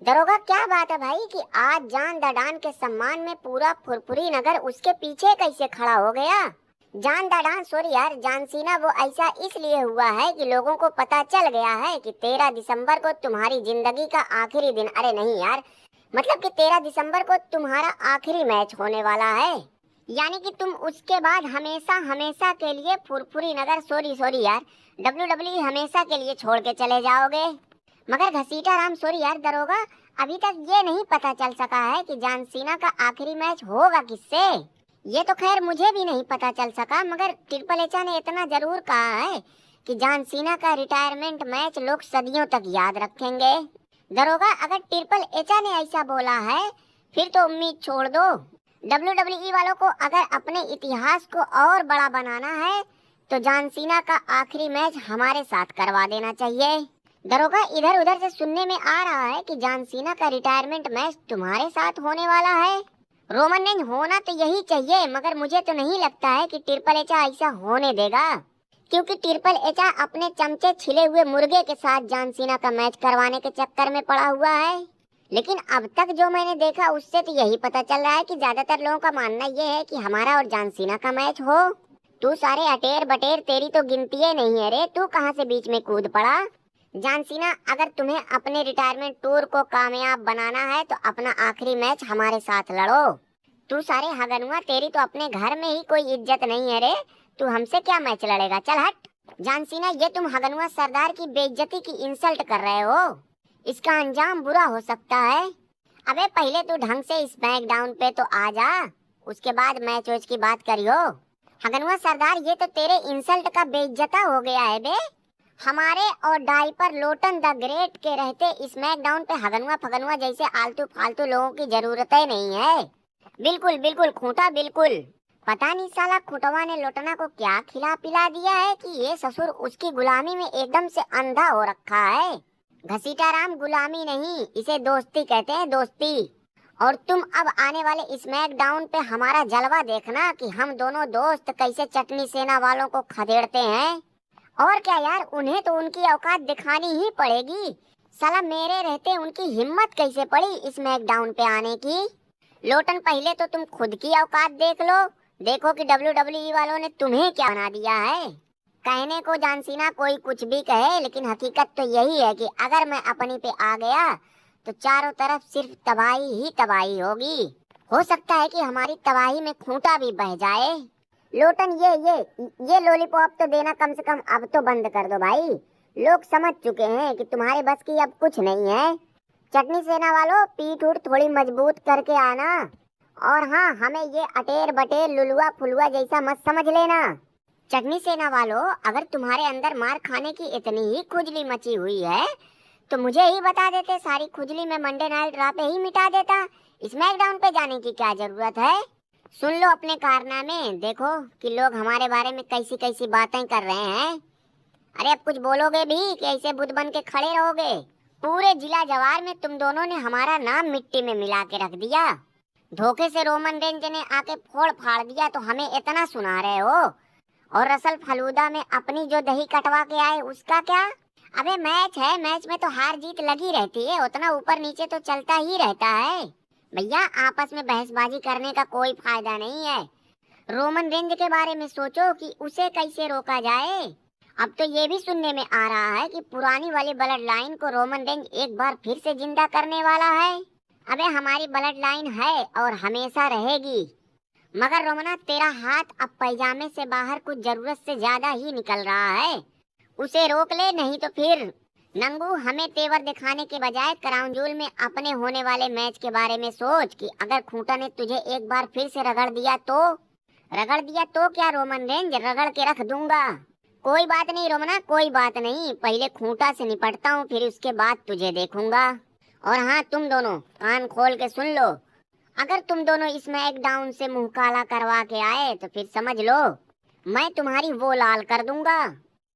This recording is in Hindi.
दरोगा, क्या बात है भाई कि आज जान दडान के सम्मान में पूरा फुरफुरी नगर उसके पीछे कैसे खड़ा हो गया। जान दडान सॉरी यार, जानसीना वो ऐसा इसलिए हुआ है कि लोगों को पता चल गया है कि 13 दिसंबर को तुम्हारी जिंदगी का आखिरी दिन, अरे नहीं यार, मतलब कि 13 दिसंबर को तुम्हारा आखिरी मैच होने वाला है। यानी कि तुम उसके बाद हमेशा हमेशा के लिए फुरफुरी नगर सॉरी सॉरी यार WWE हमेशा के लिए छोड़ के चले जाओगे। मगर घसीटा राम सॉरी यार दरोगा, अभी तक ये नहीं पता चल सका है कि जॉन सीना का आखिरी मैच होगा किससे। ये तो खैर मुझे भी नहीं पता चल सका, मगर ट्रिपल एच ने इतना जरूर कहा है कि जॉन सीना का रिटायरमेंट मैच लोग सदियों तक याद रखेंगे। दरोगा, अगर ट्रिपल एच ने ऐसा बोला है फिर तो उम्मीद छोड़ दो। WWE वालों को अगर अपने इतिहास को और बड़ा बनाना है तो जॉन सीना का आखिरी मैच हमारे साथ करवा देना चाहिए। दरोगा, इधर उधर से सुनने में आ रहा है कि जॉन सीना का रिटायरमेंट मैच तुम्हारे साथ होने वाला है। रोमन रेंज होना तो यही चाहिए, मगर मुझे तो नहीं लगता है कि ट्रिपल एच ऐसा होने देगा, क्योंकि ट्रिपल एच अपने चमचे छिले हुए मुर्गे के साथ जॉन सीना का मैच करवाने के चक्कर में पड़ा हुआ है। लेकिन अब तक जो मैंने देखा उससे तो यही पता चल रहा है कि ज्यादातर लोगों का मानना ये है कि हमारा और जॉन सीना का मैच हो। तू सारे अटेर बटेर, तेरी तो गिनती नहीं है रे, तू कहाँ से बीच में कूद पड़ा। जॉन सीना, अगर तुम्हें अपने रिटायरमेंट टूर को कामयाब बनाना है तो अपना आखिरी मैच हमारे साथ लड़ो। तू सारे हगनुआ, तेरी तो अपने घर में ही कोई इज्जत नहीं है रे, तू हमसे क्या मैच लड़ेगा, चल हट। जॉन सीना, ये तुम हगनुआ सरदार की बेइज्जती की इंसल्ट कर रहे हो, इसका अंजाम बुरा हो सकता है। अबे पहले तू ढंग से स्मैकडाउन पे तो आ जा, उसके बाद मैच वैच की बात करियो। हगनुआ सरदार, ये तो तेरे इंसल्ट का बेइज्जता हो गया है बे। हमारे और डाइपर लोटन द ग्रेट के रहते स्मैकडाउन पे हगनुआ फगनुआ जैसे आलतू फालतू लोगों की जरूरत ही नहीं है। बिल्कुल बिल्कुल खूंटा, बिल्कुल। पता नहीं साला खुटवा ने लोटना को क्या खिला पिला दिया है कि ये ससुर उसकी गुलामी में एकदम से अंधा हो रखा है। घसीटा राम, गुलामी नहीं, इसे दोस्ती कहते हैं, दोस्ती। और तुम अब आने वाले स्मैकडाउन पे हमारा जलवा देखना कि हम दोनों दोस्त कैसे चटनी सेना वालों को खदेड़ते हैं। और क्या यार, उन्हें तो उनकी औकात दिखानी ही पड़ेगी। साला मेरे रहते उनकी हिम्मत कैसे पड़ी स्मैकडाउन पे आने की। लोटन, पहले तो तुम खुद की औकात देख लो, देखो कि WWE वालों ने तुम्हें क्या बना दिया है। कहने को जॉन सीना कोई कुछ भी कहे, लेकिन हकीकत तो यही है कि अगर मैं अपनी पे आ गया तो चारों तरफ सिर्फ तबाही ही तबाही होगी। हो सकता है कि हमारी तबाही में खूंटा भी बह जाए। लोटन, ये लॉलीपॉप तो देना कम से कम अब तो बंद कर दो भाई। लोग समझ चुके हैं कि तुम्हारे बस की अब कुछ नहीं है। चटनी सेना वालों, पीठ उठ थोड़ी मजबूत करके आना। और हाँ, हमें ये अटेर बटेर लुलुआ फुलुआ जैसा मत समझ लेना। चटनी सेना वालों, अगर तुम्हारे अंदर मार खाने की इतनी ही खुजली मची हुई है तो मुझे ही बता देते, सारी खुजली में मंडे नाइट ड्रा पे ही मिटा देता। स्मैकडाउन पे जाने की क्या जरूरत है। सुन लो अपने कारनामे, देखो कि लोग हमारे बारे में कैसी कैसी बातें कर रहे हैं। अरे अब कुछ बोलोगे भी कि ऐसे बुद्ध बन के खड़े रहोगे। पूरे जिला जवार में तुम दोनों ने हमारा नाम मिट्टी में मिला के रख दिया। धोखे से रोमन रेंज ने आके फोड़ फाड़ दिया तो हमें इतना सुना रहे हो, और रसल फलूदा में अपनी जो दही कटवा के आए उसका क्या। अबे मैच है, मैच में तो हार जीत लगी रहती है, उतना ऊपर नीचे तो चलता ही रहता है भैया। आपस में बहसबाजी करने का कोई फायदा नहीं है। रोमन रेंज के बारे में सोचो कि उसे कैसे रोका जाए। अब तो ये भी सुनने में आ रहा है कि पुरानी वाली ब्लड लाइन को रोमन रेंज एक बार फिर से जिंदा करने वाला है। अबे हमारी ब्लड लाइन है और हमेशा रहेगी, मगर रोमना, तेरा हाथ अब पैजामे से बाहर कुछ जरूरत से ज्यादा ही निकल रहा है, उसे रोक ले, नहीं तो फिर। नंगू, हमें तेवर दिखाने के बजाय क्राउन जूल में अपने होने वाले मैच के बारे में सोच कि अगर खूंटा ने तुझे एक बार फिर से रगड़ दिया तो क्या रोमन रेंज, रगड़ के रख दूंगा। कोई बात नहीं रोमना, कोई बात नहीं, पहले खूंटा से निपटता हूँ, फिर उसके बाद तुझे देखूंगा। और हाँ, तुम दोनों कान खोल के सुन लो, अगर तुम दोनों स्मैकडाउन से मुंह काला करवा के आए तो फिर समझ लो मैं तुम्हारी वो लाल कर दूंगा।